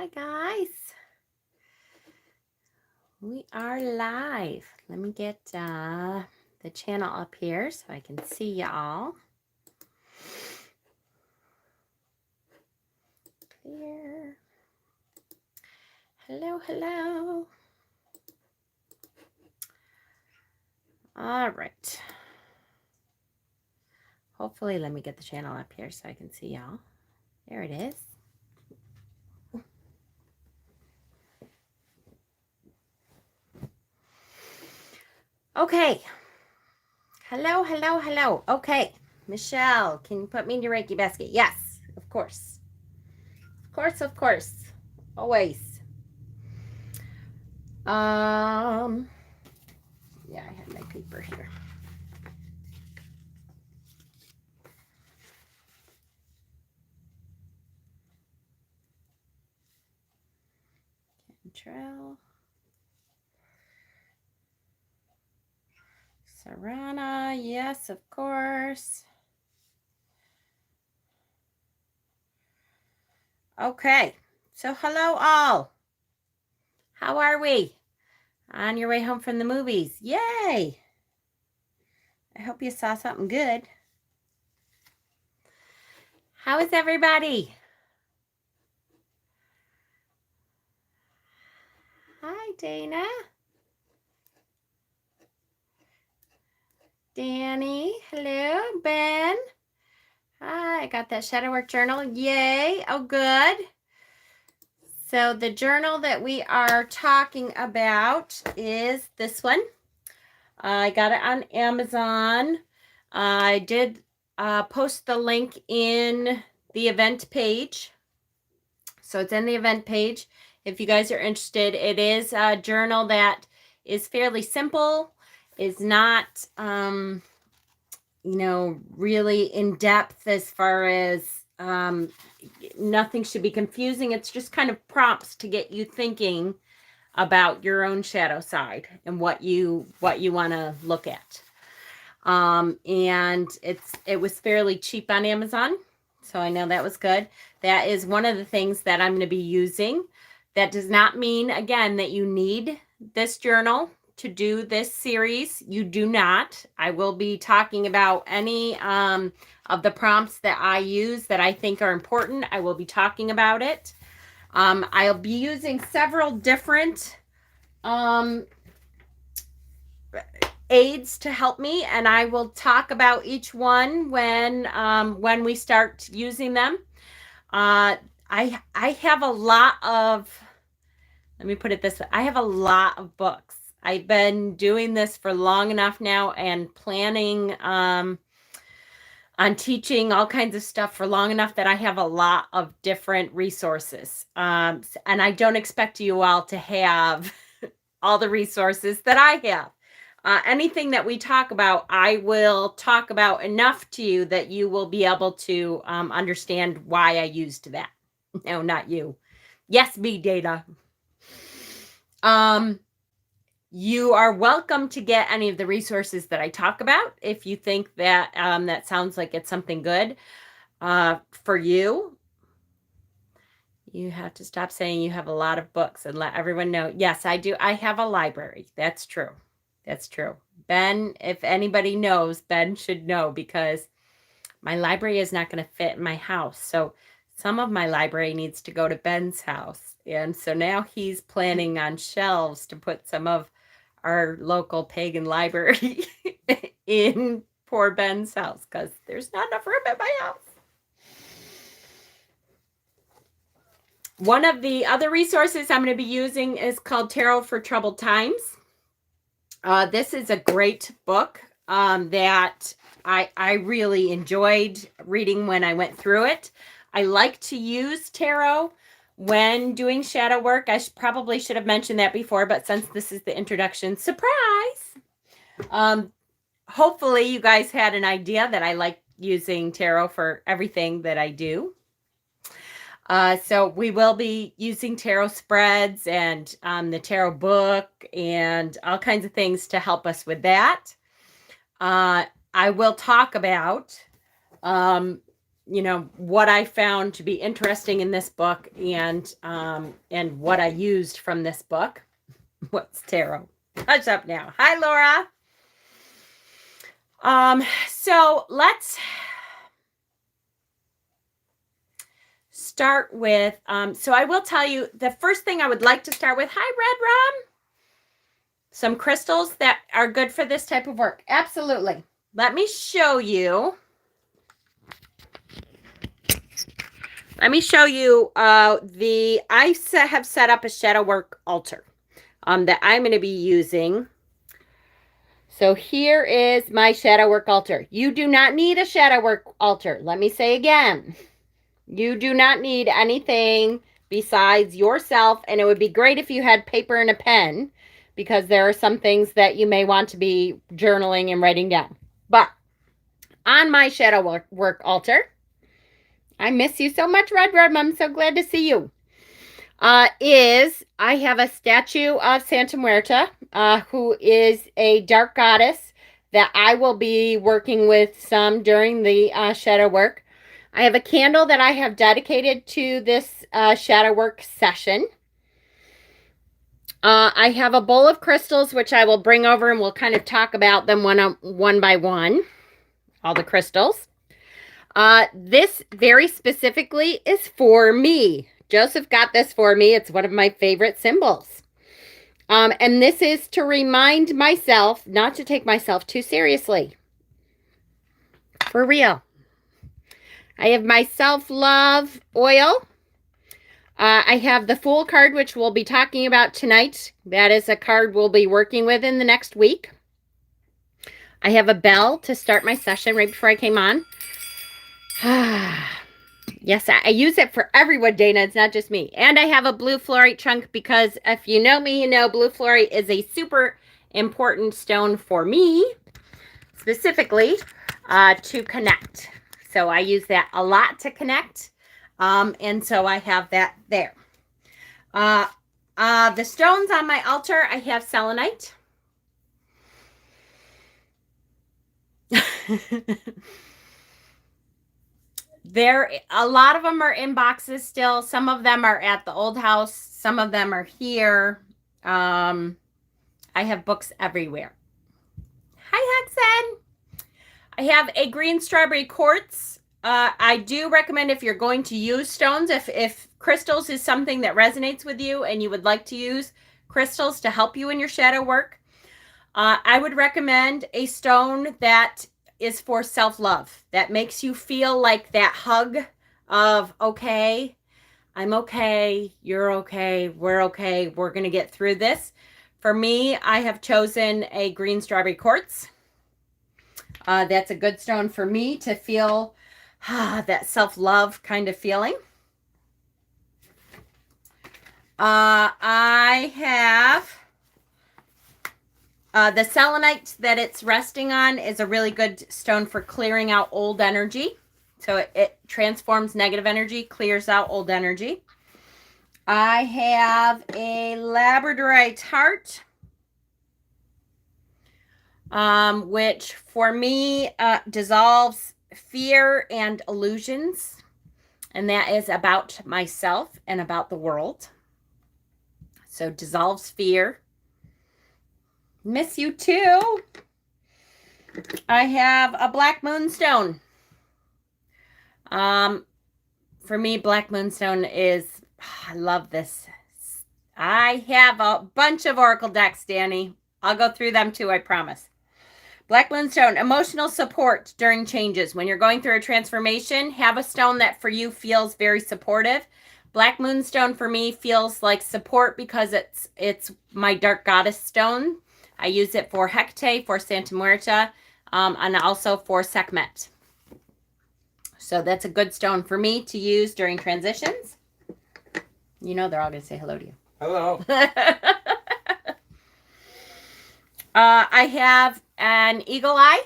Hi, guys. We are live. Let me get the channel up here so I can see y'all. Clear. Hello, hello. All right. Hopefully, let me get the channel up here so I can see y'all. There it is. Okay. Hello, hello, hello. Okay. Michelle, can you put me in your Reiki basket? Yes, of course. Of course, of course. Always. Yeah, I have my paper here. Cheryl. Sarana, yes, of course. Okay, so hello all. How are we? On your way home from the movies. Yay! I hope you saw something good. How is everybody? Hi, Dana. Danny, hello. Ben. Hi, I got that shadow work journal. Yay. Oh, good. So the journal that we are talking about is this one. I got it on Amazon. I did post the link in the event page. So it's in the event page. If you guys are interested, it is a journal that is fairly simple, is not, really in depth as far as nothing should be confusing. It's just kind of prompts to get you thinking about your own shadow side and what you want to look at. And it was fairly cheap on Amazon, so I know that was good. That is one of the things that I'm going to be using. That does not mean, again, that you need this journal to do this series. You do not. I will be talking about any of the prompts that I use that I think are important. I will be talking about it. I'll be using several different aids to help me, and I will talk about each one when we start using them. I have a lot of, let me put it this way, I have a lot of books. I've been doing this for long enough now and planning on teaching all kinds of stuff for long enough that I have a lot of different resources. And I don't expect you all to have all the resources that I have. Anything that we talk about, I will talk about enough to you that you will be able to understand why I used that. No, not you. Yes, me, Data. You are welcome to get any of the resources that I talk about if you think that that sounds like it's something good for you. You have to stop saying you have a lot of books and let everyone know. Yes, I do. I have a library. That's true. That's true. Ben, if anybody knows, Ben should know, because my library is not going to fit in my house. So some of my library needs to go to Ben's house. And so now he's planning on shelves to put some of our local pagan library in poor Ben's house because there's not enough room at my house. One of the other resources I'm going to be using is called Tarot for Troubled Times. This is a great book that I really enjoyed reading when I went through it. I like to use tarot when doing shadow work. I probably should have mentioned that before, but since this is the introduction, surprise! Hopefully you guys had an idea that I like using tarot for everything that I do. So we will be using tarot spreads and the tarot book and all kinds of things to help us with that. I will talk about what I found to be interesting in this book and what I used from this book. What's tarot? Hush up now. Hi, Laura. So let's start with, so I will tell you the first thing I would like to start with. Hi, Red Rum. Some crystals that are good for this type of work. Absolutely. Let me show you. I have set up a shadow work altar that I'm going to be using. So here is my shadow work altar. You do not need a shadow work altar. Let me say again. You do not need anything besides yourself, and it would be great if you had paper and a pen, because there are some things that you may want to be journaling and writing down. But on my shadow work altar, I miss you so much, Red Rum. I'm so glad to see you. I have a statue of Santa Muerta, who is a dark goddess that I will be working with some during the shadow work. I have a candle that I have dedicated to this shadow work session. I have a bowl of crystals, which I will bring over and we'll kind of talk about them one by one, all the crystals. This very specifically is for me. Joseph got this for me. It's one of my favorite symbols. And this is to remind myself not to take myself too seriously. For real. I have my self-love oil. I have the Fool card, which we'll be talking about tonight. That is a card we'll be working with in the next week. I have a bell to start my session right before I came on. Yes, I use it for everyone, Dana. It's not just me. And I have a blue fluorite chunk because if you know me, you know blue fluorite is a super important stone for me, specifically to connect. So I use that a lot to connect. And so I have that there. The stones on my altar, I have selenite. A lot of them are in boxes still. Some of them are at the old house. Some of them are here. I have books everywhere. Hi, Hexen. I have a green strawberry quartz. I do recommend, if you're going to use stones, if crystals is something that resonates with you and you would like to use crystals to help you in your shadow work, I would recommend a stone that is for self-love, that makes you feel like that hug of, okay, I'm okay, you're okay, we're going to get through this. For me, I have chosen a green strawberry quartz. That's a good stone for me to feel that self-love kind of feeling. I have the selenite that it's resting on is a really good stone for clearing out old energy. So it transforms negative energy, clears out old energy. I have a labradorite heart, which for me dissolves fear and illusions. And that is about myself and about the world. So dissolves fear. Miss you too. I have a black moonstone. For me, black moonstone is, I love this. I have a bunch of oracle decks, Danny. I'll go through them too, I promise. Black moonstone, emotional support during changes. When you're going through a transformation, have a stone that for you feels very supportive. Black moonstone for me feels like support because it's my dark goddess stone. I use it for Hecate, for Santa Muerta, and also for Sekhmet. So that's a good stone for me to use during transitions. You know they're all going to say hello to you. Hello. I have an eagle eye.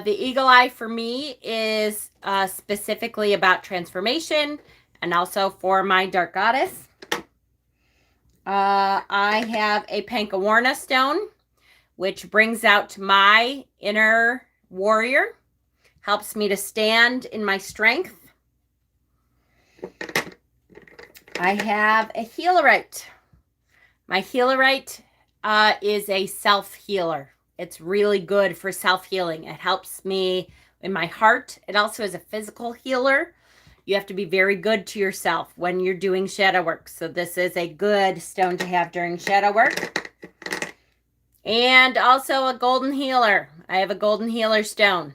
The eagle eye for me is specifically about transformation and also for my dark goddess. I have a Pankawarna stone, which brings out my inner warrior helps me to stand in my strength. I have a healerite. My healerite is a self-healer. It's really good for self-healing. It helps me in my heart. It also is a physical healer. You have to be very good to yourself when you're doing shadow work. So this is a good stone to have during shadow work. And also a golden healer. I have a golden healer stone.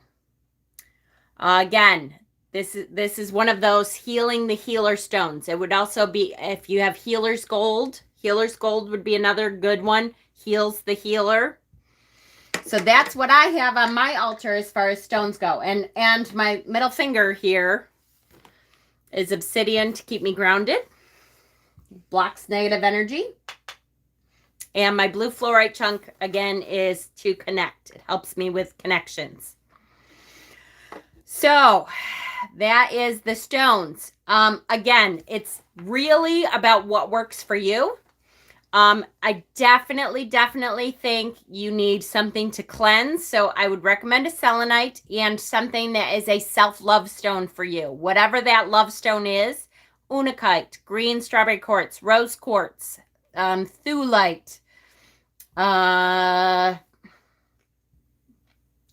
Again, this is one of those healing the healer stones. It would also be, if you have healer's gold would be another good one. Heals the healer. So that's what I have on my altar as far as stones go. And my middle finger here is obsidian to keep me grounded. Blocks negative energy. And my blue fluorite chunk, again, is to connect. It helps me with connections. So that is the stones. Again, it's really about what works for you. I definitely think you need something to cleanse. So I would recommend a selenite and something that is a self-love stone for you. Whatever that love stone is, unakite, green strawberry quartz, rose quartz, thulite.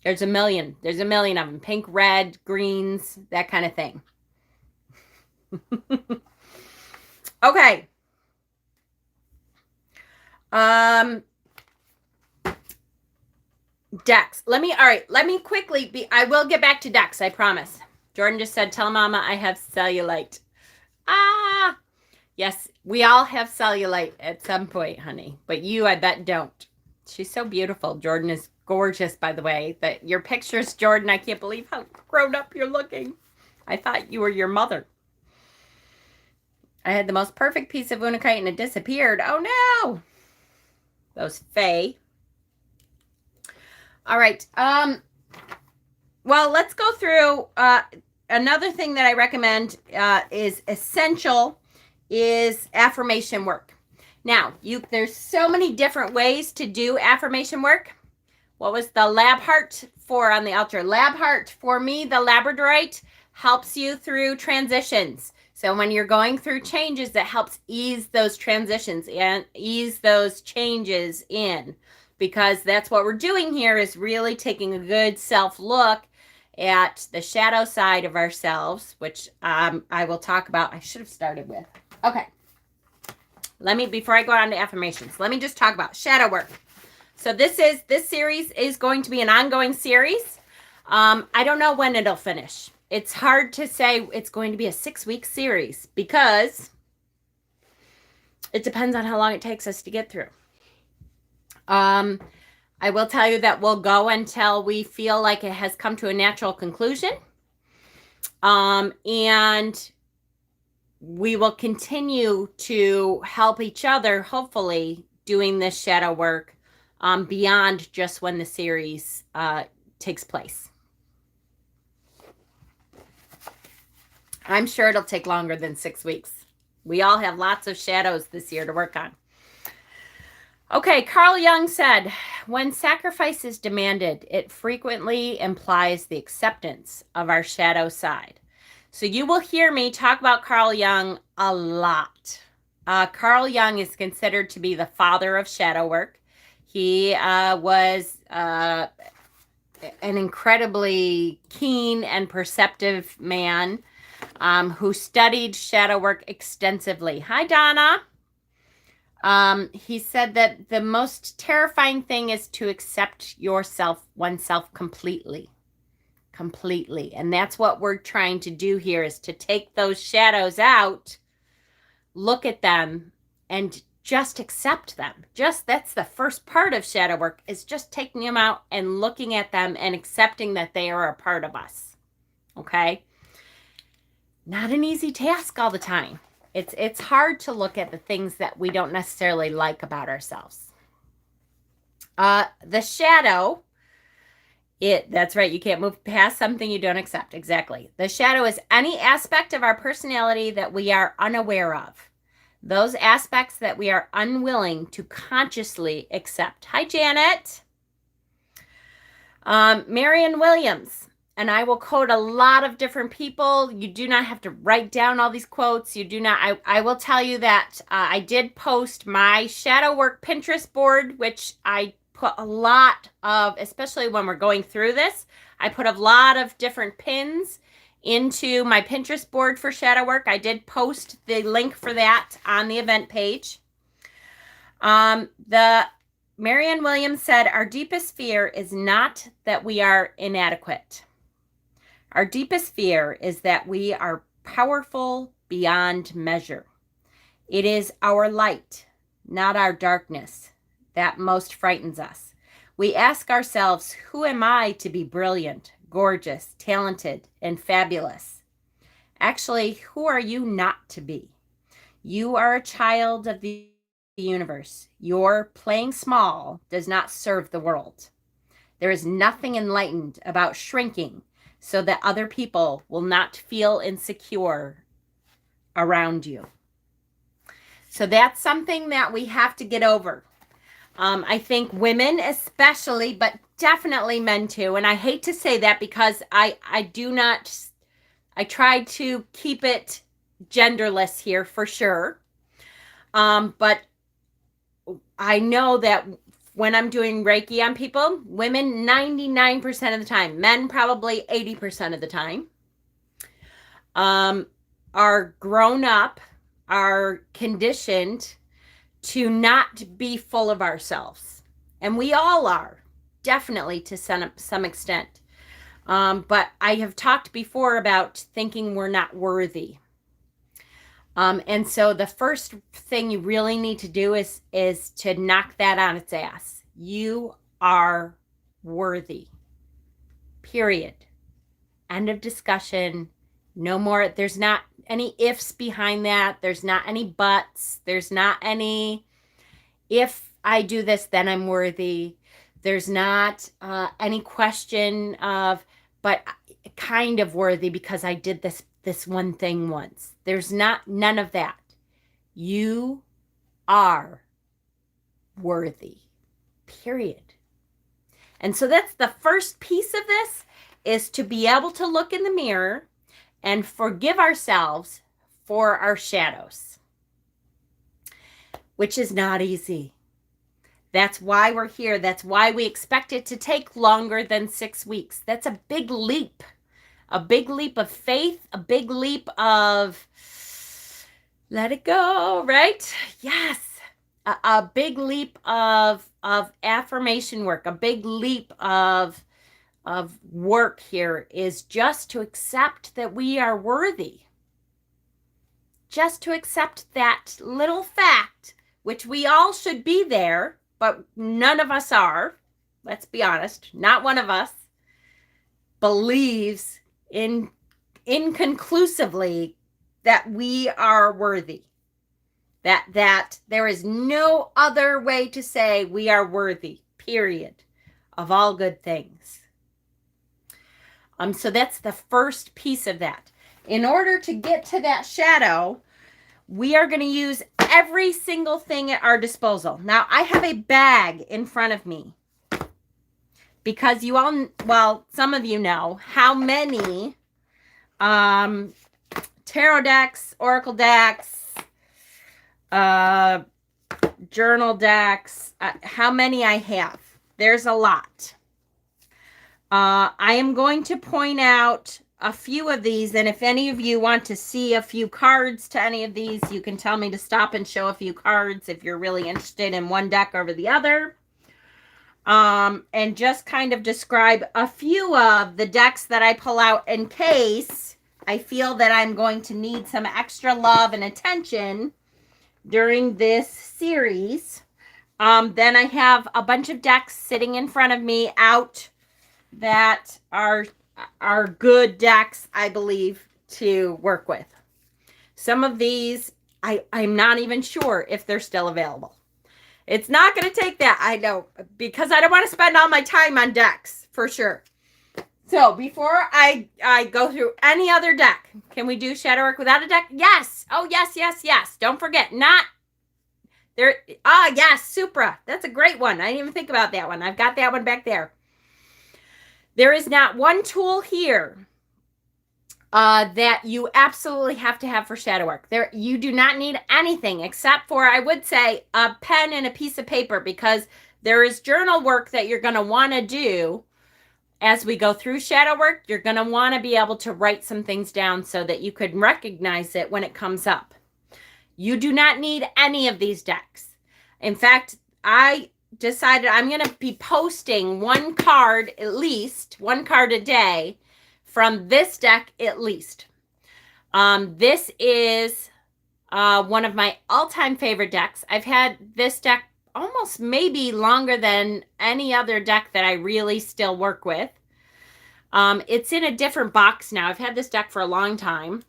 There's a million of them. Pink, red, greens, that kind of thing. Okay. Decks. Let me quickly I will get back to decks, I promise. Jordan just said, tell Mama I have cellulite. Yes, we all have cellulite at some point, honey. But you, I bet, don't. She's so beautiful. Jordan is gorgeous, by the way. Your pictures, Jordan, I can't believe how grown up you're looking. I thought you were your mother. I had the most perfect piece of unakite and it disappeared. Oh, no. Those fae. All right. Well, let's go through another thing that I recommend is essential is affirmation work. Now, there's so many different ways to do affirmation work. What was the lab heart for on the altar? Lab heart, for me, the labradorite helps you through transitions. So when you're going through changes, that helps ease those transitions and ease those changes in. Because that's what we're doing here, is really taking a good self-look at the shadow side of ourselves, which I will talk about. I should have started with. Okay. Before I go on to affirmations, let me just talk about shadow work. So this series is going to be an ongoing series. I don't know when it'll finish. It's hard to say it's going to be a 6-week series because it depends on how long it takes us to get through. I will tell you that we'll go until we feel like it has come to a natural conclusion. And we will continue to help each other, hopefully, doing this shadow work beyond just when the series takes place. I'm sure it'll take longer than 6 weeks. We all have lots of shadows this year to work on. Okay, Carl Jung said, when sacrifice is demanded, it frequently implies the acceptance of our shadow side. So you will hear me talk about Carl Jung a lot. Carl Jung is considered to be the father of shadow work. He was an incredibly keen and perceptive man who studied shadow work extensively. Hi, Donna. He said that the most terrifying thing is to accept oneself completely. And that's what we're trying to do here, is to take those shadows out, look at them, and just accept them. That's the first part of shadow work, is just taking them out and looking at them and accepting that they are a part of us. Okay? Not an easy task all the time. It's hard to look at the things that we don't necessarily like about ourselves. The shadow, that's right, you can't move past something you don't accept. Exactly. The shadow is any aspect of our personality that we are unaware of. Those aspects that we are unwilling to consciously accept. Hi, Janet. Marion Williams. And I will quote a lot of different people. You do not have to write down all these quotes. You do not. I will tell you that I did post my shadow work Pinterest board, which I put a lot of, especially when we're going through this, I put a lot of different pins into my Pinterest board for shadow work. I did post the link for that on the event page. The Marianne Williams said, our deepest fear is not that we are inadequate. Our deepest fear is that we are powerful beyond measure. It is our light, not our darkness, that most frightens us. We ask ourselves, who am I to be brilliant, gorgeous, talented, and fabulous? Actually, who are you not to be? You are a child of the universe. Your playing small does not serve the world. There is nothing enlightened about shrinking so that other people will not feel insecure around you. So that's something that we have to get over. I think women especially, but definitely men too. And I hate to say that because I try to keep it genderless here for sure. But I know that when I'm doing Reiki on people, women 99% of the time, men probably 80% of the time, are grown up, are conditioned to not be full of ourselves. And we all are, definitely to some extent. But I have talked before about thinking we're not worthy. And so the first thing you really need to do is to knock that on its ass. You are worthy. Period. End of discussion. No more. There's not any ifs behind that. There's not any buts. There's not any, if I do this, then I'm worthy. There's not any question of, but kind of worthy because I did this one thing once. There's none of that. You are worthy. Period. And so that's the first piece of this, is to be able to look in the mirror and forgive ourselves for our shadows, which is not easy. That's why we're here. That's why we expect it to take longer than 6 weeks. That's a big leap. A big leap of faith, a big leap of let it go, right? Yes. A big leap of affirmation work, a big leap of work here is just to accept that we are worthy. Just to accept that little fact, which we all should be there, but none of us are. Let's be honest. Not one of us believes inconclusively that we are worthy. That there is no other way to say we are worthy, period, of all good things. So that's the first piece of that. In order to get to that shadow, we are going to use every single thing at our disposal. Now, I have a bag in front of me because you all, well, some of you know how many tarot decks, oracle decks, journal decks, how many I have. There's a lot. I am going to point out a few of these, and if any of you want to see a few cards to any of these, you can tell me to stop and show a few cards if you're really interested in one deck over the other. And just kind of describe a few of the decks that I pull out in case I feel that I'm going to need some extra love and attention during this series. Then I have a bunch of decks sitting in front of me out that are good decks, I believe, to work with. Some of these, I'm not even sure if they're still available. It's not going to take that, I know, because I don't want to spend all my time on decks, for sure. So before I go through any other deck, can we do shadow work without a deck? Yes. Oh, yes, yes, yes. Don't forget, not there. Yes, Supra. That's a great one. I didn't even think about that one. I've got that one back there. There is not one tool here that you absolutely have to have for shadow work. You do not need anything except for, I would say, a pen and a piece of paper, because there is journal work that you're going to want to do as we go through shadow work. You're going to want to be able to write some things down so that you can recognize it when it comes up. You do not need any of these decks. In fact, I decided I'm going to be posting one card a day from this deck at least. This is one of my all-time favorite decks. I've had this deck almost maybe longer than any other deck that I really still work with. It's in a different box now. I've had this deck for a long time.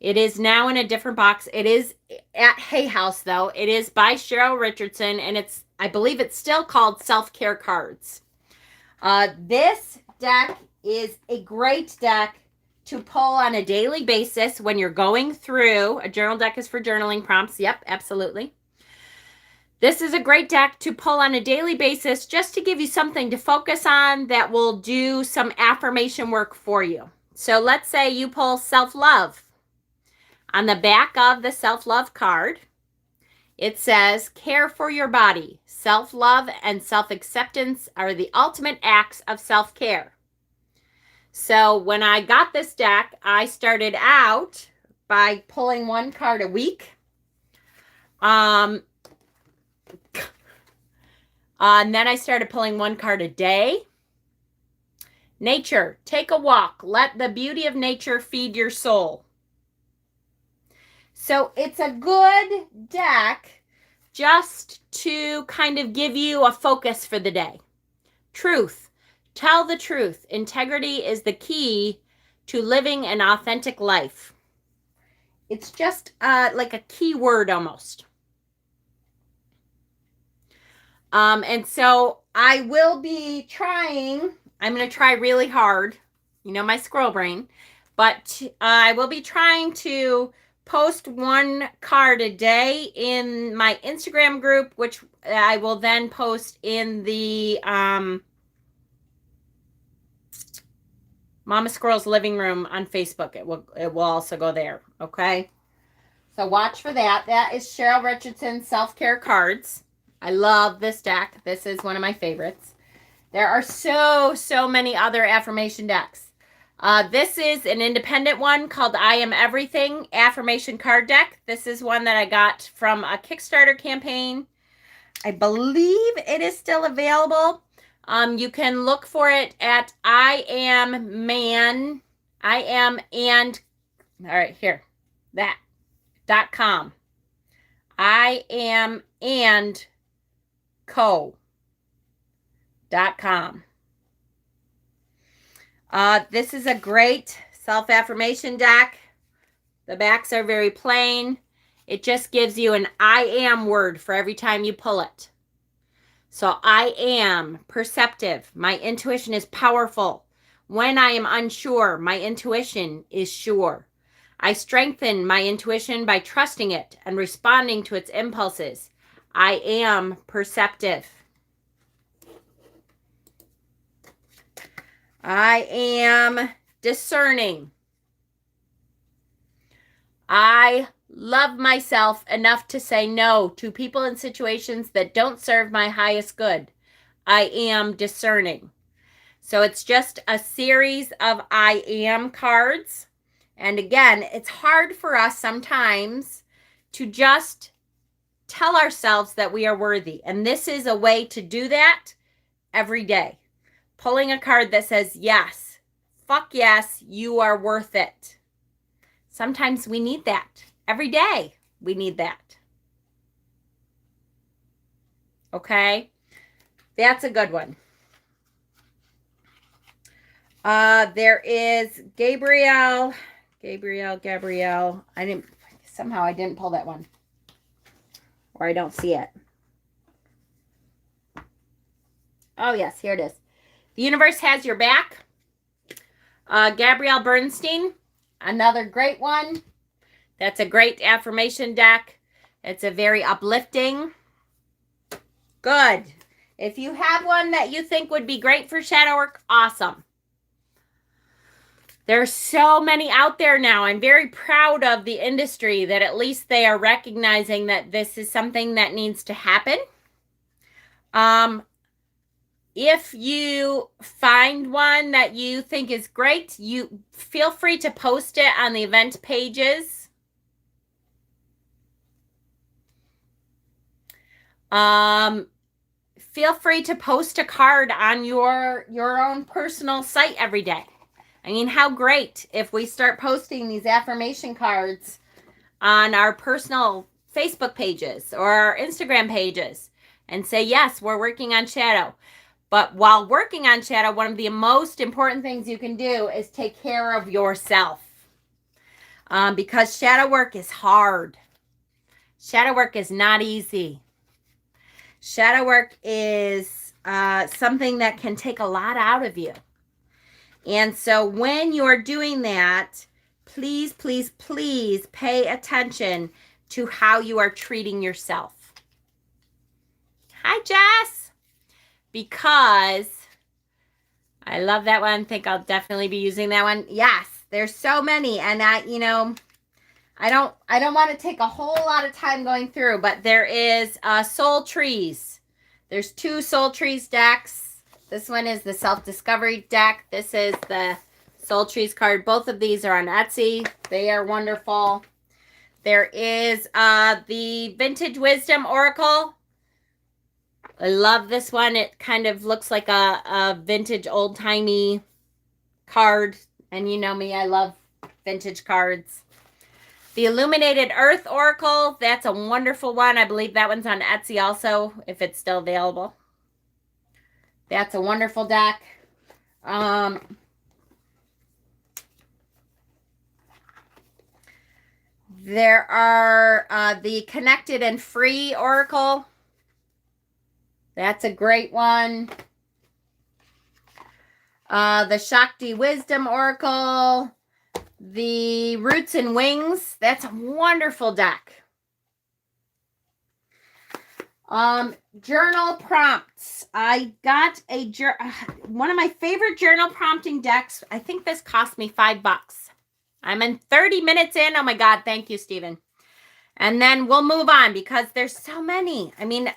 It is now in a different box. It is at Hay House, though. It is by Cheryl Richardson, and I believe it's still called Self-Care Cards. This deck is a great deck to pull on a daily basis when you're going through. A journal deck is for journaling prompts. Yep, absolutely. This is a great deck to pull on a daily basis just to give you something to focus on that will do some affirmation work for you. So let's say you pull self-love. On the back of the self-love card, it says, care for your body. Self-love and self-acceptance are the ultimate acts of self-care. So when I got this deck, I started out by pulling one card a week. And then I started pulling one card a day. Nature, take a walk. Let the beauty of nature feed your soul. So it's a good deck just to kind of give you a focus for the day. Truth. Tell the truth. Integrity is the key to living an authentic life. It's just like a key word almost. And so I will be trying, I'm going to try really hard, my squirrel brain, but I will be trying to post one card a day in my Instagram group, which I will then post in the Mama Squirrel's Living Room on Facebook. It will also go there, okay? So watch for that. That is Cheryl Richardson Self-Care Cards. I love this deck. This is one of my favorites. There are so many other affirmation decks. This is an independent one called I Am Everything Affirmation Card Deck. This is one that I got from a Kickstarter campaign. I believe it is still available. You can look for it at .com. iamandco.com. This is a great self-affirmation deck. The backs are very plain. It just gives you an I am word for every time you pull it. So I am perceptive. My intuition is powerful. When I am unsure, my intuition is sure. I strengthen my intuition by trusting it and responding to its impulses. I am perceptive. I am discerning. I love myself enough to say no to people and situations that don't serve my highest good. I am discerning. So it's just a series of I am cards. And again, it's hard for us sometimes to just tell ourselves that we are worthy. And this is a way to do that every day. Pulling a card that says, yes, fuck yes, you are worth it. Sometimes we need that. Every day we need that. Okay? That's a good one. There is Gabrielle. I didn't pull that one. Or I don't see it. Oh, yes, here it is. The universe has your back. Gabrielle Bernstein, another great one. That's a great affirmation deck. It's a very uplifting. Good. If you have one that you think would be great for shadow work, awesome. There's so many out there now. I'm very proud of the industry that at least they are recognizing that this is something that needs to happen. If you find one that you think is great, you feel free to post it on the event pages. Feel free to post a card on your own personal site every day. I mean, how great if we start posting these affirmation cards on our personal Facebook pages or our Instagram pages and say, yes, we're working on shadow. But while working on shadow, one of the most important things you can do is take care of yourself. Because shadow work is hard. Shadow work is not easy. Shadow work is something that can take a lot out of you. And so when you're doing that, please, please, please pay attention to how you are treating yourself. Hi, Jess. Because I love that one. I think I'll definitely be using that one. Yes, there's so many. And I don't want to take a whole lot of time going through, but there is Soul Trees. There's 2 Soul Trees decks. This one is the Self-Discovery deck. This is the Soul Trees card. Both of these are on Etsy. They are wonderful. There is the Vintage Wisdom Oracle. I love this one. It kind of looks like a vintage old-timey card. And you know me, I love vintage cards. The Illuminated Earth Oracle. That's a wonderful one. I believe that one's on Etsy also, if it's still available. That's a wonderful deck. There are the Connected and Free Oracle. That's a great one. The Shakti Wisdom Oracle. The Roots and Wings. That's a wonderful deck. Journal prompts. I got one of my favorite journal prompting decks. I think this cost me $5. I'm in 30 minutes in. Oh my God. Thank you, Stephen. And then we'll move on because there's so many. I mean,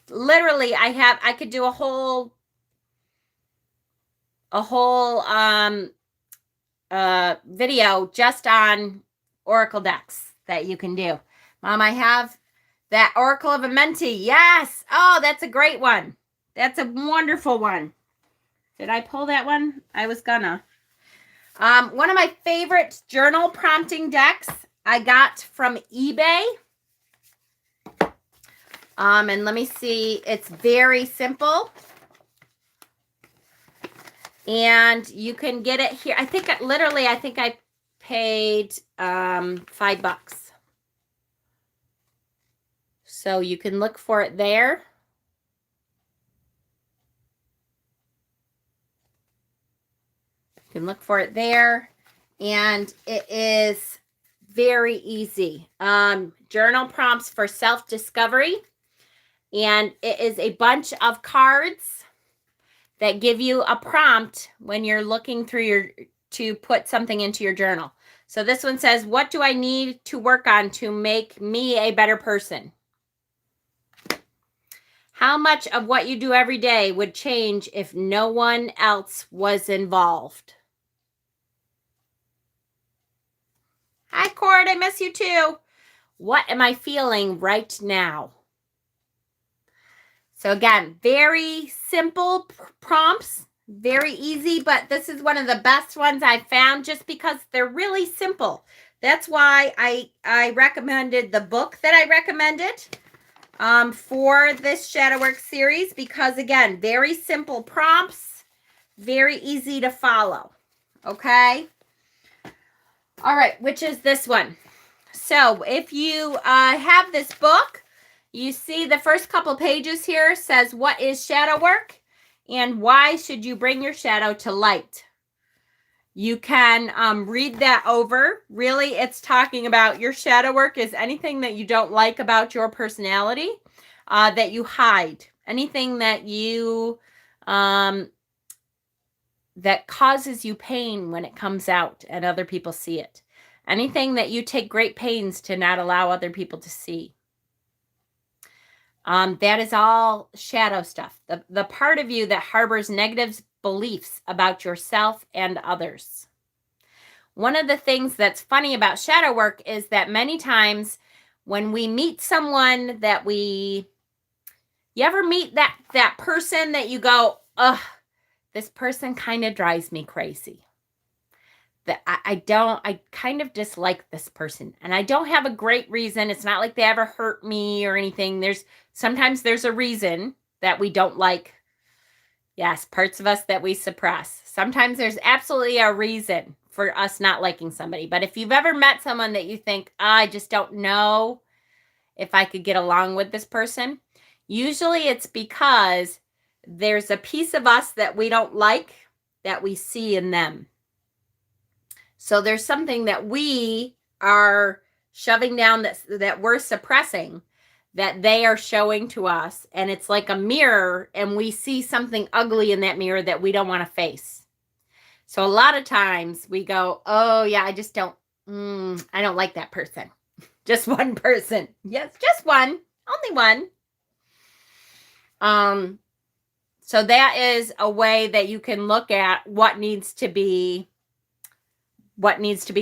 literally I could do a whole video just on Oracle decks that you can do. Mom, I have that Oracle of a Mentee. Yes. Oh, that's a great one. That's a wonderful one. Did I pull that one? I was gonna. One of my favorite journal prompting decks I got from eBay. And let me see. It's very simple. And you can get it here. I think I paid $5. So you can look for it there. You can look for it there. And it is very easy. Journal prompts for self-discovery. And it is a bunch of cards that give you a prompt when you're looking through to put something into your journal. So this one says, what do I need to work on to make me a better person? How much of what you do every day would change if no one else was involved? Hi, Cord. I miss you too. What am I feeling right now? So again, very simple prompts, very easy, but this is one of the best ones I've found just because they're really simple. That's why I recommended the book that I recommended for this Shadow Work series because, again, very simple prompts, very easy to follow, okay? All right, which is this one. So if you have this book, you see the first couple pages here says, what is shadow work and why should you bring your shadow to light? You can read that over. Really, it's talking about your shadow work is anything that you don't like about your personality, that you hide. Anything that you that causes you pain when it comes out and other people see it. Anything that you take great pains to not allow other people to see. That is all shadow stuff. The part of you that harbors negative beliefs about yourself and others. One of the things that's funny about shadow work is that many times when we meet someone that you ever meet that person that you go, ugh, this person kind of drives me crazy. That I kind of dislike this person, and I don't have a great reason. It's not like they ever hurt me or anything. Sometimes there's a reason that we don't like. Yes, parts of us that we suppress. Sometimes there's absolutely a reason for us not liking somebody. But if you've ever met someone that you think, I just don't know if I could get along with this person, usually it's because there's a piece of us that we don't like that we see in them. So there's something that we are shoving down that we're suppressing that they are showing to us. And it's like a mirror, and we see something ugly in that mirror that we don't want to face. So a lot of times we go, oh yeah, I just don't, I don't like that person. Just one person. Yes, just one. Only one. So that is a way that you can look at what needs to be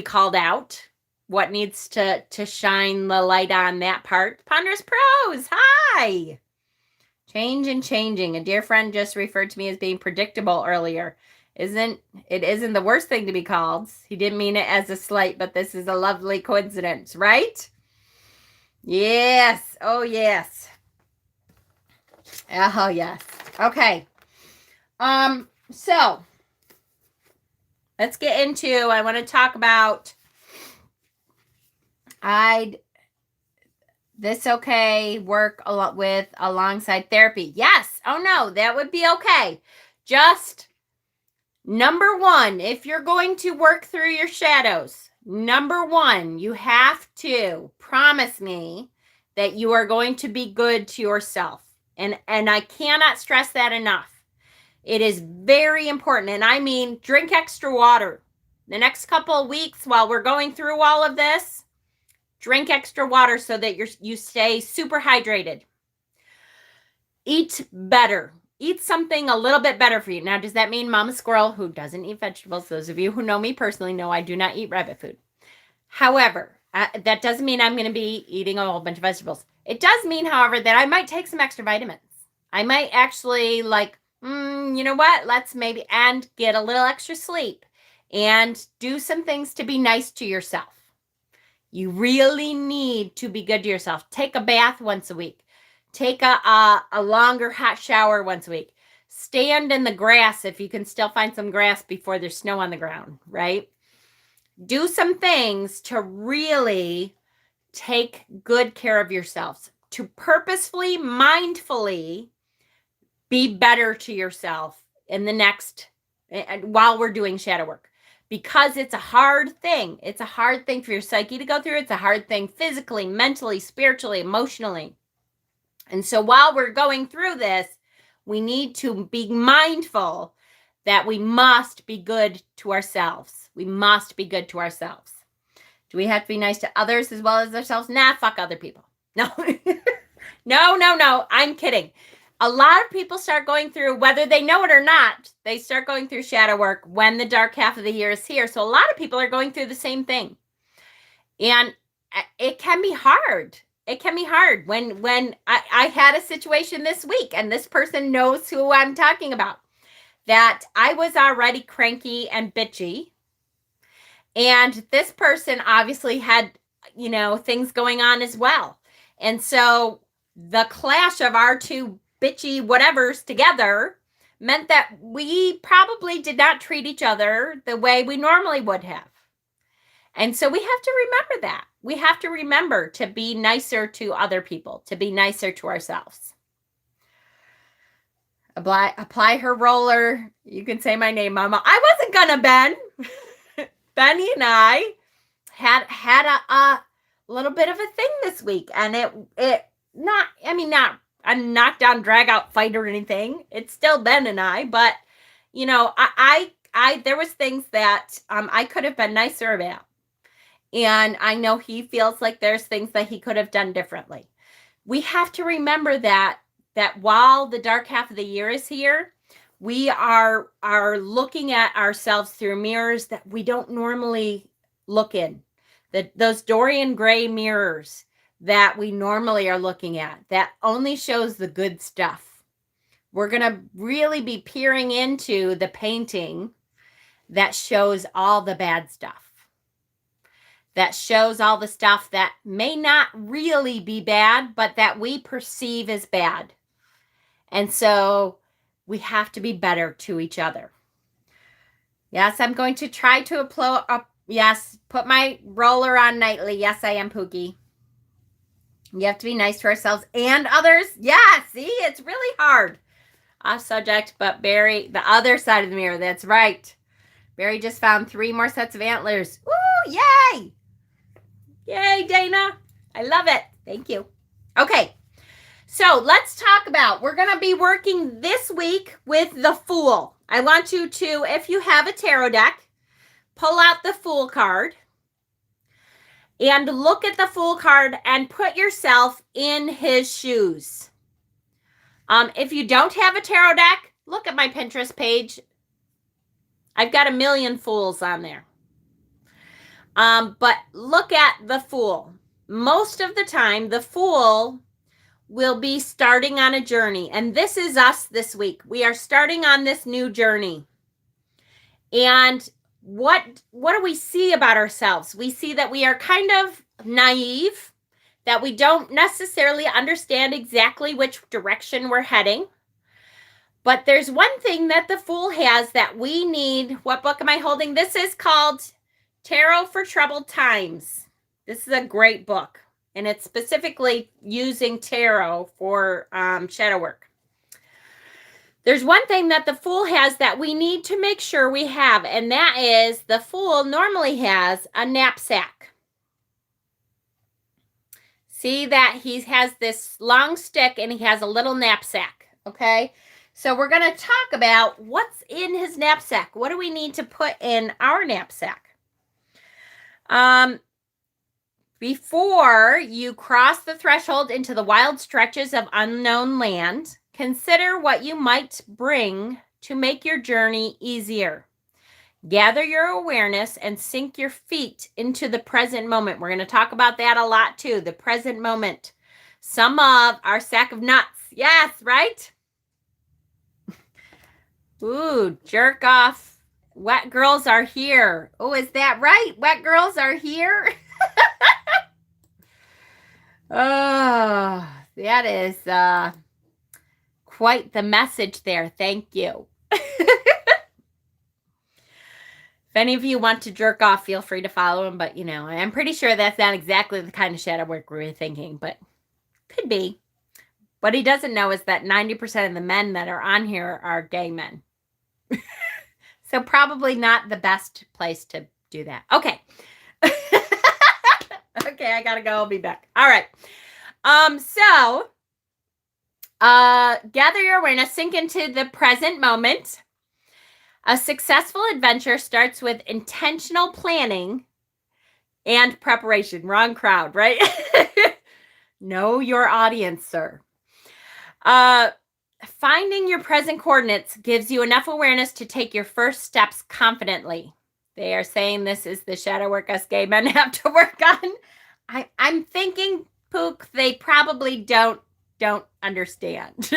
called out, what needs to shine the light on that part. Ponderous Pros, hi. Change and changing. A dear friend just referred to me as being predictable earlier. It isn't the worst thing to be called. He didn't mean it as a slight, but this is a lovely coincidence, right? Yes. Oh, yes. Oh, yes. Okay. So let's get into, I want to talk about this okay work alongside therapy. Yes. Oh no, that would be okay. Just number one, if you're going to work through your shadows, number one, you have to promise me that you are going to be good to yourself. And I cannot stress that enough. It is very important. And I mean, drink extra water. The next couple of weeks while we're going through all of this, drink extra water so that you stay super hydrated. Eat better. Eat something a little bit better for you. Now, does that mean Mama Squirrel, who doesn't eat vegetables? Those of you who know me personally know I do not eat rabbit food. However, that doesn't mean I'm going to be eating a whole bunch of vegetables. It does mean, however, that I might take some extra vitamins. I might actually you know what? Let's maybe and get a little extra sleep and do some things to be nice to yourself. You really need to be good to yourself. Take a bath once a week. Take a longer hot shower once a week. Stand in the grass if you can still find some grass before there's snow on the ground, right? Do some things to really take good care of yourselves, to purposefully, mindfully be better to yourself in the next, while we're doing shadow work. Because it's a hard thing. It's a hard thing for your psyche to go through. It's a hard thing physically, mentally, spiritually, emotionally. And so while we're going through this, we need to be mindful that we must be good to ourselves. We must be good to ourselves. Do we have to be nice to others as well as ourselves? Nah, fuck other people. No. No. I'm kidding. A lot of people start going through, whether they know it or not, they start going through shadow work when the dark half of the year is here. So a lot of people are going through the same thing. And it can be hard. It can be hard when I had a situation this week, and this person knows who I'm talking about, that I was already cranky and bitchy. And this person obviously had, things going on as well. And so the clash of our two bitchy whatevers together meant that we probably did not treat each other the way we normally would have. And so we have to remember that. We have to remember to be nicer to other people, to be nicer to ourselves. Apply her roller. You can say my name, Mama. I wasn't gonna, Ben. Benny and I had a little bit of a thing this week, and it not a knockdown drag out fight or anything. It's still Ben and I, but I there was things that I could have been nicer about. And I know he feels like there's things that he could have done differently. We have to remember that while the dark half of the year is here, we are looking at ourselves through mirrors that we don't normally look in. Those Dorian Gray mirrors that we normally are looking at, that only shows the good stuff. We're going to really be peering into the painting that shows all the bad stuff, that shows all the stuff that may not really be bad, but that we perceive as bad. And so we have to be better to each other. Yes, I'm going to try to put my roller on nightly. Yes, I am, Pookie. You have to be nice to ourselves and others. Yeah, see, it's really hard. Off subject, but Barry, the other side of the mirror, that's right. Barry just found 3 more sets of antlers. Woo, yay! Yay, Dana. I love it. Thank you. Okay, so let's talk about, we're going to be working this week with the Fool. I want you to, if you have a tarot deck, pull out the Fool card and look at the Fool card and put yourself in his shoes. If you don't have a tarot deck, look at my Pinterest page. I've got 1 million Fools on there. But look at the Fool. Most of the time, the Fool will be starting on a journey. And this is us this week. We are starting on this new journey. And what do we see about ourselves? We see that we are kind of naive, that we don't necessarily understand exactly which direction we're heading. But there's one thing that the Fool has that we need. What book am I holding? This is called Tarot for Troubled Times. This is a great book, and it's specifically using tarot for shadow work. There's one thing that the Fool has that we need to make sure we have, and that is the Fool normally has a knapsack. See that he has this long stick and he has a little knapsack, okay? So we're going to talk about what's in his knapsack. What do we need to put in our knapsack? Before you cross the threshold into the wild stretches of unknown land, consider what you might bring to make your journey easier. Gather your awareness and sink your feet into the present moment. We're going to talk about that a lot too, the present moment. Some of our sack of nuts. Yes, right? Ooh, jerk off. Wet girls are here. Oh, is that right? Wet girls are here? Oh, that is quite the message there. Thank you. If any of you want to jerk off, feel free to follow him. But, I'm pretty sure that's not exactly the kind of shadow work we were thinking, but could be. What he doesn't know is that 90% of the men that are on here are gay men. So probably not the best place to do that. Okay. Okay, I gotta go. I'll be back. All right. So gather your awareness, sink into the present moment. A successful adventure starts with intentional planning and preparation. Wrong crowd, right? Know your audience, sir. Finding your present coordinates gives you enough awareness to take your first steps confidently. They are saying this is the shadow work us gay men have to work on. I'm thinking, Pook, they probably don't understand.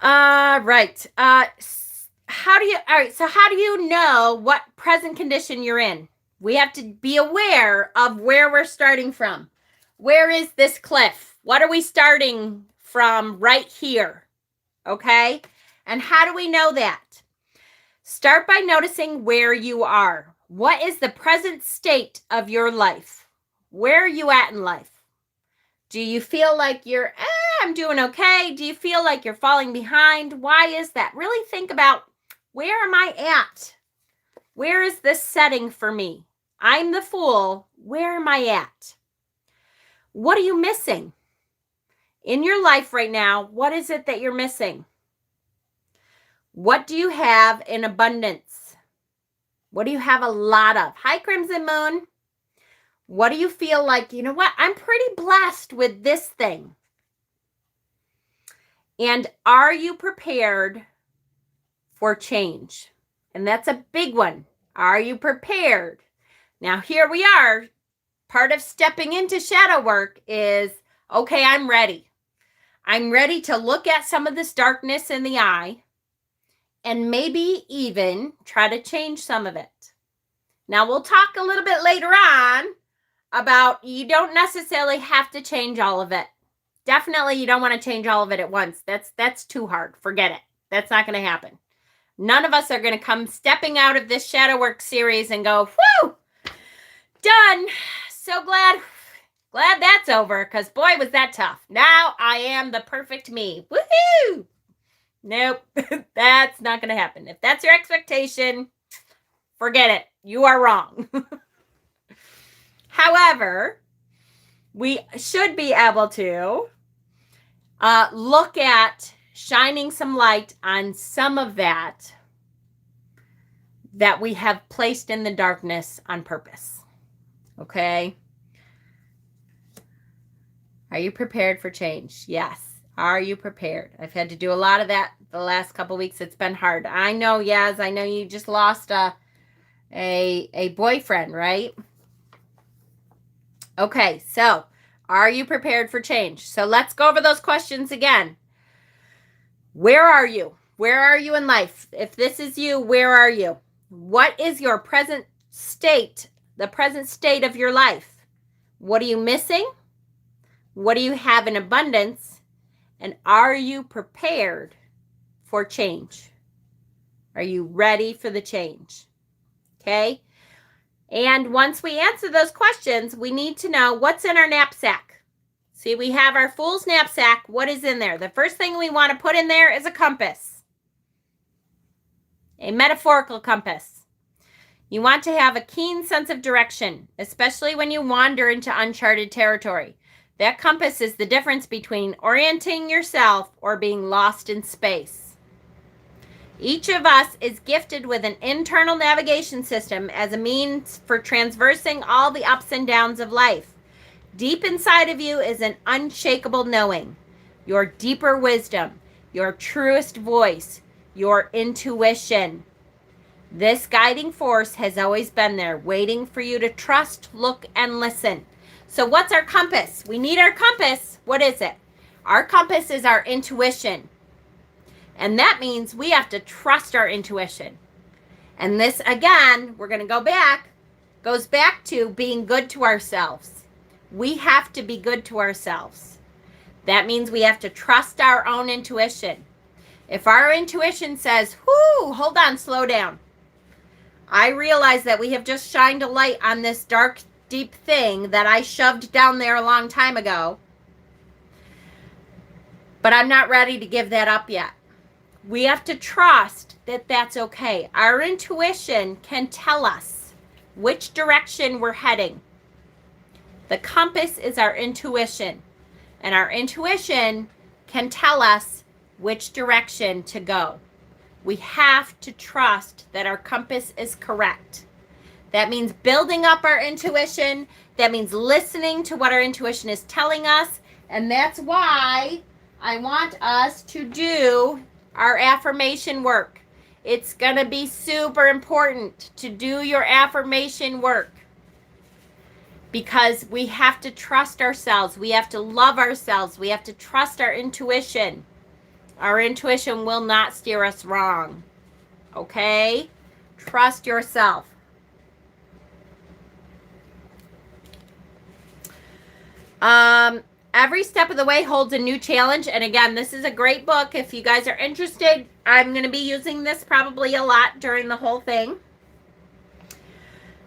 Right. How do you know what present condition you're in? We have to be aware of where we're starting from. Where is this cliff? What are we starting from right here? Okay? And how do we know that? Start by noticing where you are. What is the present state of your life? Where are you at in life? Do you feel like you're, I'm doing okay? Do you feel like you're falling behind? Why is that? Really think about, where am I at? Where is this setting for me? I'm the Fool. Where am I at? What are you missing? In your life right now, what is it that you're missing? What do you have in abundance? What do you have a lot of? Hi, Crimson Moon. What do you feel like, you know what? I'm pretty blessed with this thing. And are you prepared for change? And that's a big one. Are you prepared? Now, here we are. Part of stepping into shadow work is, okay, I'm ready. I'm ready to look at some of this darkness in the eye and maybe even try to change some of it. Now, we'll talk a little bit later on about you don't necessarily have to change all of it. Definitely, you don't want to change all of it at once. That's too hard. Forget it. That's not going to happen. None of us are going to come stepping out of this shadow work series and go, whew, done. So glad that's over, because boy, was that tough. Now I am the perfect me. Woohoo! Nope, that's not going to happen. If that's your expectation, forget it. You are wrong. However, we should be able to look at shining some light on some of that we have placed in the darkness on purpose. Okay? Are you prepared for change? Yes. Are you prepared? I've had to do a lot of that the last couple weeks. It's been hard. I know, Yaz. I know you just lost a boyfriend, right? Okay, so are you prepared for change? So let's go over those questions again. Where are you? Where are you in life? If this is you, where are you? What is your present state, the present state of your life? What are you missing? What do you have in abundance? And are you prepared for change? Are you ready for the change? Okay? And once we answer those questions, we need to know what's in our knapsack. See, we have our fool's knapsack. What is in there? The first thing we want to put in there is a compass. A metaphorical compass. You want to have a keen sense of direction, especially when you wander into uncharted territory. That compass is the difference between orienting yourself or being lost in space. Each of us is gifted with an internal navigation system as a means for traversing all the ups and downs of life. Deep inside of you is an unshakable knowing, your deeper wisdom, your truest voice, your intuition. This guiding force has always been there, waiting for you to trust, look, and listen. So what's our compass? We need our compass. What is it? Our compass is our intuition. And that means we have to trust our intuition. And this, again, we're going to go back, goes back to being good to ourselves. We have to be good to ourselves. That means we have to trust our own intuition. If our intuition says, whoo, hold on, slow down. I realize that we have just shined a light on this dark, deep thing that I shoved down there a long time ago. But I'm not ready to give that up yet. We have to trust that that's okay. Our intuition can tell us which direction we're heading. The compass is our intuition, and our intuition can tell us which direction to go. We have to trust that our compass is correct. That means building up our intuition. That means listening to what our intuition is telling us. And that's why I want us to do our affirmation work. It's going to be super important to do your affirmation work, because we have to trust ourselves. We have to love ourselves. We have to trust our intuition. Our intuition will not steer us wrong. Okay? Trust yourself. Every step of the way holds a new challenge. And again, this is a great book. If you guys are interested, I'm going to be using this probably a lot during the whole thing.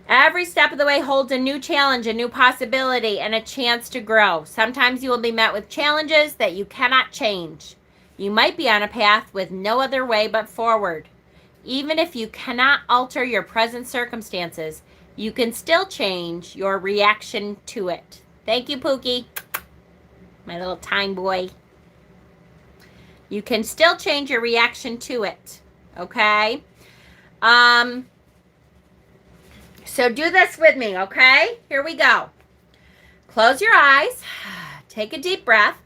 Every step of the way holds a new challenge, a new possibility, and a chance to grow. Sometimes you will be met with challenges that you cannot change. You might be on a path with no other way but forward. Even if you cannot alter your present circumstances, you can still change your reaction to it. Thank you, Pookie. My little time boy. You can still change your reaction to it. Okay? So do this with me, okay? Here we go. Close your eyes. Take a deep breath.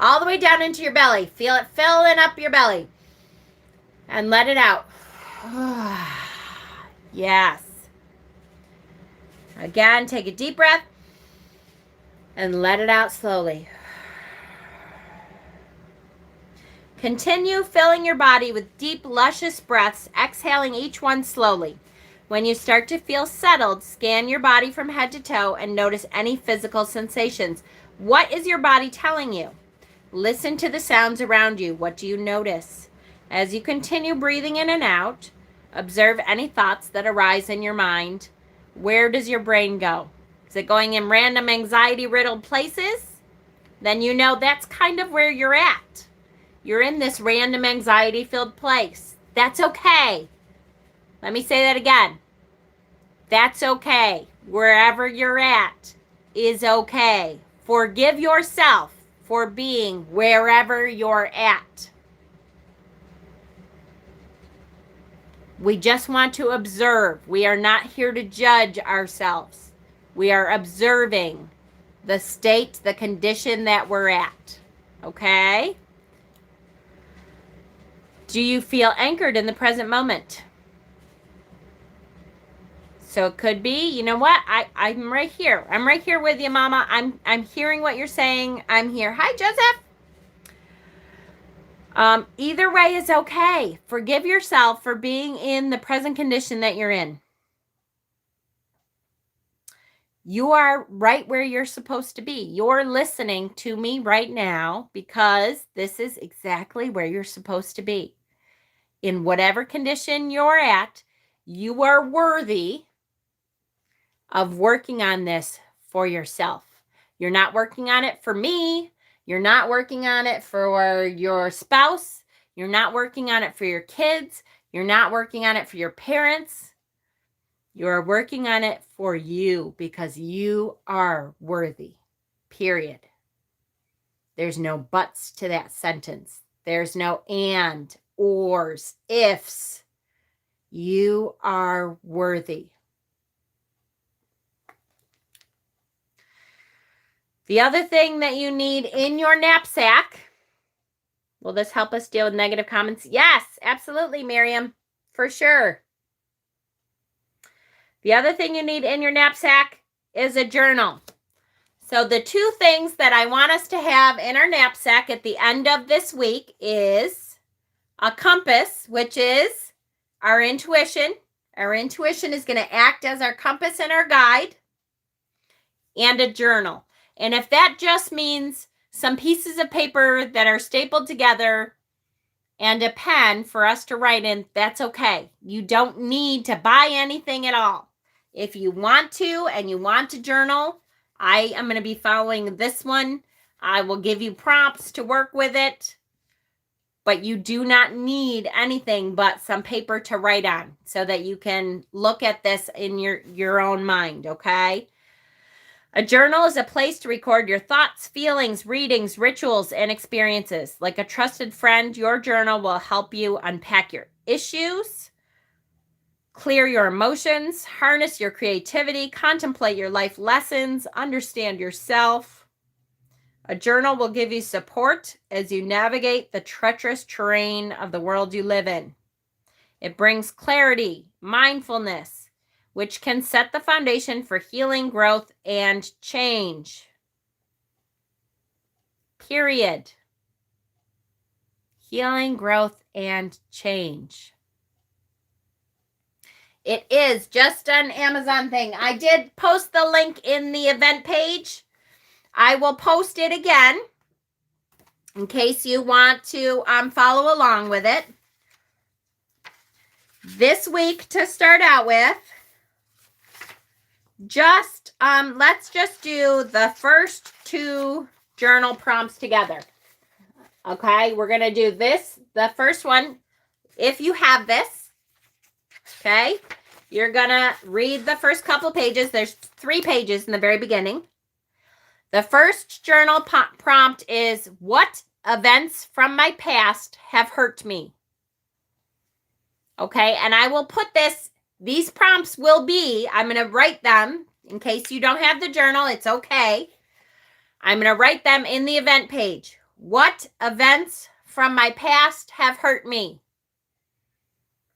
All the way down into your belly. Feel it filling up your belly. And let it out. Yes. Again, take a deep breath. And let it out slowly. Continue filling your body with deep, luscious breaths, exhaling each one slowly. When you start to feel settled, scan your body from head to toe and notice any physical sensations. What is your body telling you? Listen to the sounds around you. What do you notice? As you continue breathing in and out, observe any thoughts that arise in your mind. Where does your brain go? Is it going in random anxiety-riddled places? Then you know that's kind of where you're at. You're in this random anxiety-filled place. That's okay. Let me say that again. That's okay. Wherever you're at is okay. Forgive yourself for being wherever you're at. We just want to observe. We are not here to judge ourselves. We are observing the state, the condition that we're at. Okay? Do you feel anchored in the present moment? So it could be, you know what? I'm right here. I'm right here with you, Mama. I'm hearing what you're saying. I'm here. Hi, Joseph. Either way is okay. Forgive yourself for being in the present condition that you're in. You are right where you're supposed to be. You're listening to me right now because this is exactly where you're supposed to be. In whatever condition you're at, you are worthy of working on this for yourself. You're not working on it for me. You're not working on it for your spouse. You're not working on it for your kids. You're not working on it for your parents. You're working on it for you because you are worthy. Period. There's no buts to that sentence. There's no and, ors, ifs. You are worthy. The other thing that you need in your knapsack, will this help us deal with negative comments? Yes, absolutely, Miriam, for sure. The other thing you need in your knapsack is a journal. So the two things that I want us to have in our knapsack at the end of this week is a compass, which is our intuition. Our intuition is going to act as our compass and our guide, and a journal. And if that just means some pieces of paper that are stapled together and a pen for us to write in, that's okay. You don't need to buy anything at all. If you want to and you want to journal, I am going to be following this one. I will give you prompts to work with it, but you do not need anything but some paper to write on so that you can look at this in your own mind, okay? A journal is a place to record your thoughts, feelings, readings, rituals, and experiences. Like a trusted friend, your journal will help you unpack your issues, clear your emotions, harness your creativity, contemplate your life lessons, understand yourself. A journal will give you support as you navigate the treacherous terrain of the world you live in. It brings clarity, mindfulness, which can set the foundation for healing, growth, and change. Period. Healing, growth, and change. It is just an Amazon thing. I did post the link in the event page. I will post it again in case you want to follow along with it. This week, to start out with, let's just do the first two journal prompts together. Okay, we're going to do this. The first one, if you have this, okay, you're going to read the first couple pages. There's 3 pages in the very beginning. The first journal prompt is, what events from my past have hurt me? Okay, and I will put these prompts will be, I'm going to write them in case you don't have the journal. It's okay. I'm going to write them in the event page. What events from my past have hurt me?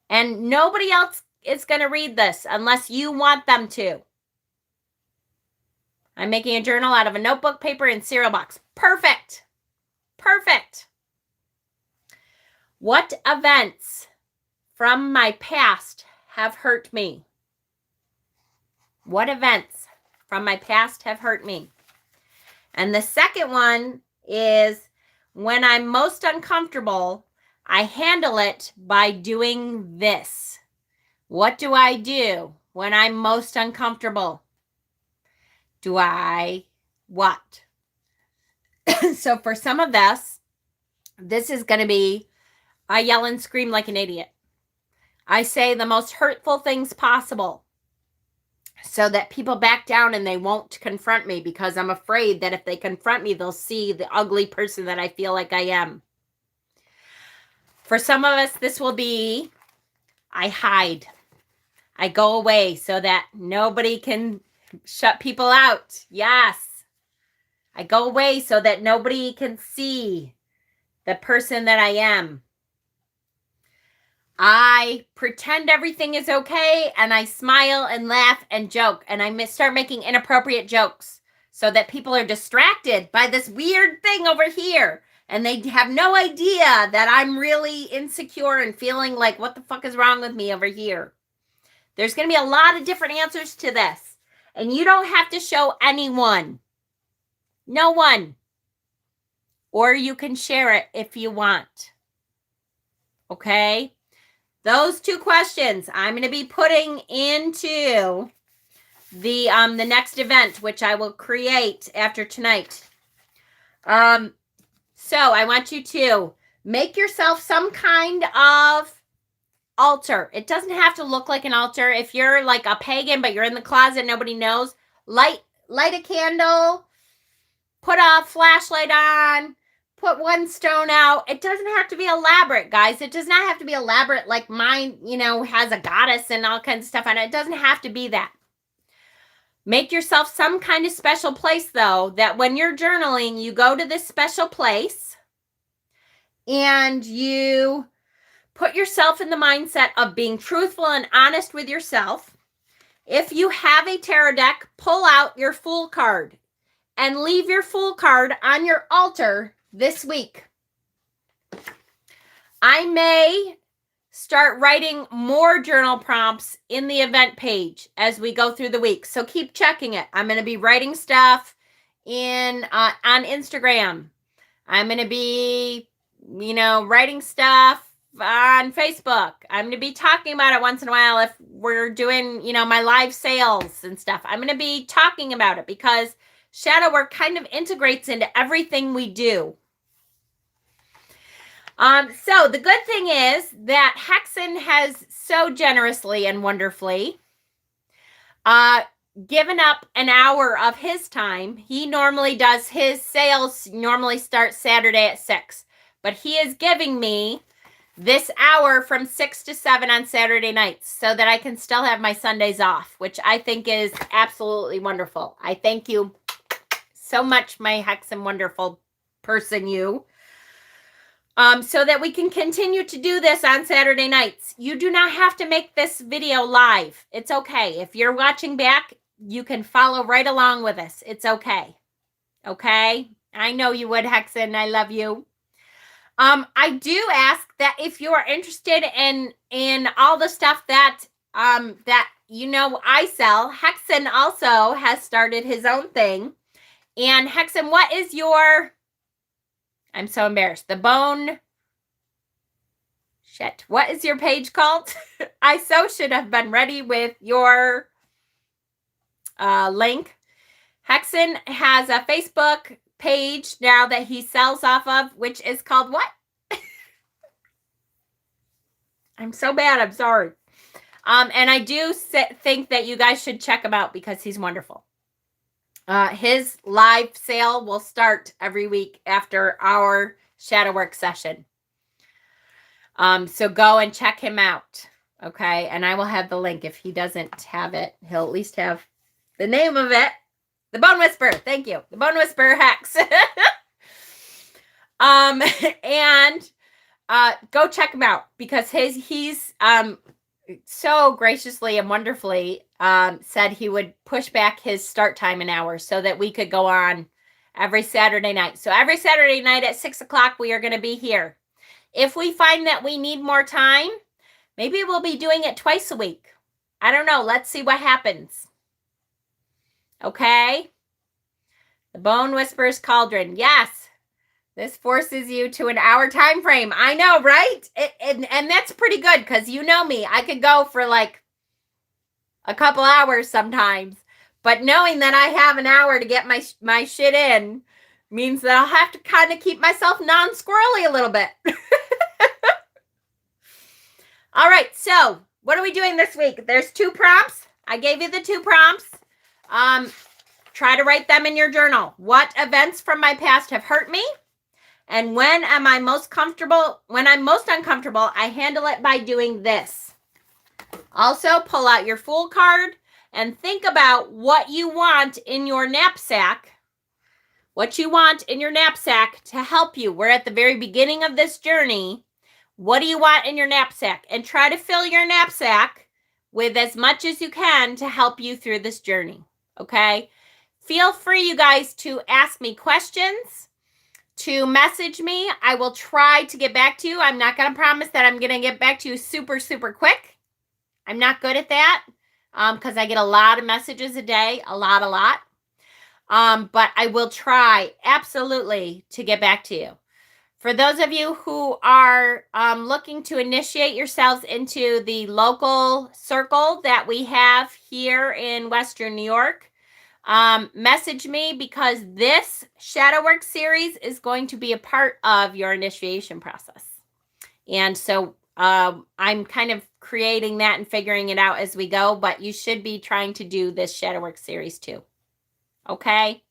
And nobody else is going to read this unless you want them to. I'm making a journal out of a notebook, paper, and cereal box. Perfect. Perfect. What events from my past have hurt me? What events from my past have hurt me? And the second one is when I'm most uncomfortable, I handle it by doing this. What do I do when I'm most uncomfortable? Do I what? So for some of this is going to be, I yell and scream like an idiot. I say the most hurtful things possible so that people back down and they won't confront me, because I'm afraid that if they confront me, they'll see the ugly person that I feel like I am. For some of us, this will be, I hide. I go away so that nobody can shut people out. Yes. I go away so that nobody can see the person that I am. I pretend everything is okay, and I smile and laugh and joke, and I start making inappropriate jokes so that people are distracted by this weird thing over here, and they have no idea that I'm really insecure and feeling like, what the fuck is wrong with me over here? There's going to be a lot of different answers to this, and you don't have to show anyone. No one. Or you can share it if you want. Okay? Those two questions I'm going to be putting into the next event, which I will create after tonight. So I want you to make yourself some kind of altar. It doesn't have to look like an altar. If you're like a pagan, but you're in the closet, nobody knows, light a candle, put a flashlight on, put one stone out. It doesn't have to be elaborate, guys. It does not have to be elaborate like mine, has a goddess and all kinds of stuff on it. It doesn't have to be that. Make yourself some kind of special place, though, that when you're journaling, you go to this special place and you put yourself in the mindset of being truthful and honest with yourself. If you have a tarot deck, pull out your Fool card and leave your Fool card on your altar this week. I may start writing more journal prompts in the event page as we go through the week. So keep checking it. I'm going to be writing stuff on Instagram. I'm going to be, writing stuff on Facebook. I'm going to be talking about it once in a while if we're doing, my live sales and stuff. I'm going to be talking about it because shadow work kind of integrates into everything we do. So the good thing is that Hexen has so generously and wonderfully given up an hour of his time. He normally does his sales, normally starts Saturday at 6, but he is giving me this hour from 6 to 7 on Saturday nights so that I can still have my Sundays off, which I think is absolutely wonderful. I thank you so much, my Hexen wonderful person, you. So that we can continue to do this on Saturday nights. You do not have to make this video live. It's okay. If you're watching back, you can follow right along with us. It's okay. Okay? I know you would, Hexen. I love you. I do ask that if you are interested in all the stuff that I sell, Hexen also has started his own thing. And Hexen, what is your... I'm so embarrassed. What is your page called? I so should have been ready with your link. Hexen has a Facebook page now that he sells off of, which is called what? I'm so bad. I'm sorry. And I do think that you guys should check him out because he's wonderful. His live sale will start every week after our shadow work session. So go and check him out. Okay. And I will have the link. If he doesn't have it, he'll at least have the name of it. The Bone Whisperer. Thank you. The Bone Whisperer Hex. And go check him out, because he's so graciously and wonderfully said he would push back his start time an hour so that we could go on every Saturday night. So every Saturday night at 6:00, we are going to be here. If we find that we need more time, maybe we'll be doing it twice a week. I don't know. Let's see what happens. Okay. The Bone Whisperer's Cauldron. Yes. This forces you to an hour time frame. I know, right? And that's pretty good, because you know me. I could go for like a couple hours sometimes. But knowing that I have an hour to get my shit in means that I'll have to kind of keep myself non-squirrely a little bit. All right, so what are we doing this week? There's 2 prompts. I gave you the 2 prompts. Try to write them in your journal. What events from my past have hurt me? And when am I most comfortable? When I'm most uncomfortable, I handle it by doing this. Also, pull out your Fool card and think about what you want in your knapsack. What you want in your knapsack to help you. We're at the very beginning of this journey. What do you want in your knapsack? And try to fill your knapsack with as much as you can to help you through this journey. Okay? Feel free, you guys, to ask me questions, to message me. I will try to get back to you. I'm not going to promise that I'm going to get back to you super, super quick. I'm not good at that because I get a lot of messages a day, a lot. But I will try absolutely to get back to you. For those of you who are looking to initiate yourselves into the local circle that we have here in Western New York, message me, because this shadow work series is going to be a part of your initiation process. And so I'm kind of creating that and figuring it out as we go, but you should be trying to do this shadow work series too. Okay.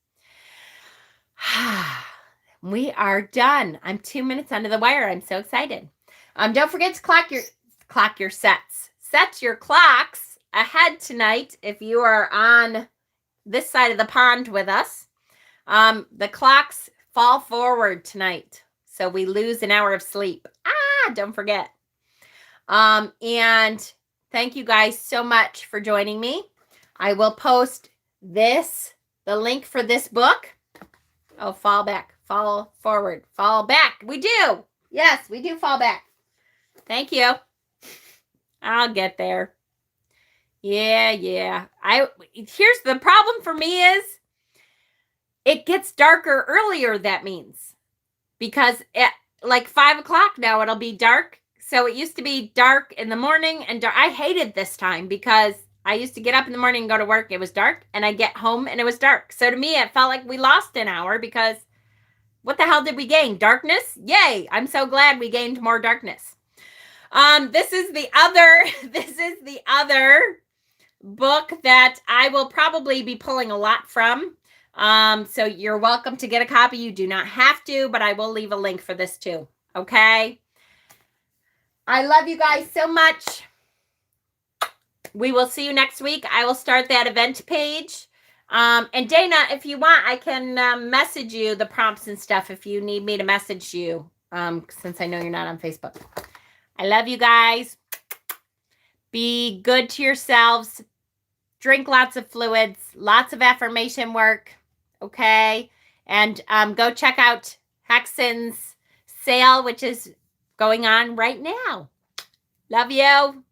We are done. I'm 2 minutes under the wire. I'm so excited. Don't forget to clock your sets. Set your clocks ahead tonight if you are on this side of the pond with us. The clocks fall forward tonight, so we lose an hour of sleep. Don't forget. And thank you guys so much for joining me. I will post the link for this book. Oh, fall back, fall forward, fall back. We do. Yes, we do fall back. Thank you. I'll get there. Yeah. Here's the problem for me is it gets darker earlier, that means. Because at like 5:00 now, it'll be dark. So it used to be dark in the morning and dark. I hated this time because I used to get up in the morning and go to work. It was dark, and I get home and it was dark. So to me, it felt like we lost an hour, because what the hell did we gain? Darkness? Yay. I'm so glad we gained more darkness. This is the other book that I will probably be pulling a lot from. So you're welcome to get a copy. You do not have to, but I will leave a link for this too. Okay. I love you guys so much. We will see you next week. I will start that event page. And Dana, if you want, I can message you the prompts and stuff if you need me to message you, since I know you're not on Facebook. I love you guys. Be good to yourselves. Drink lots of fluids, lots of affirmation work. Okay. And go check out Hexen's sale, which is going on right now. Love you.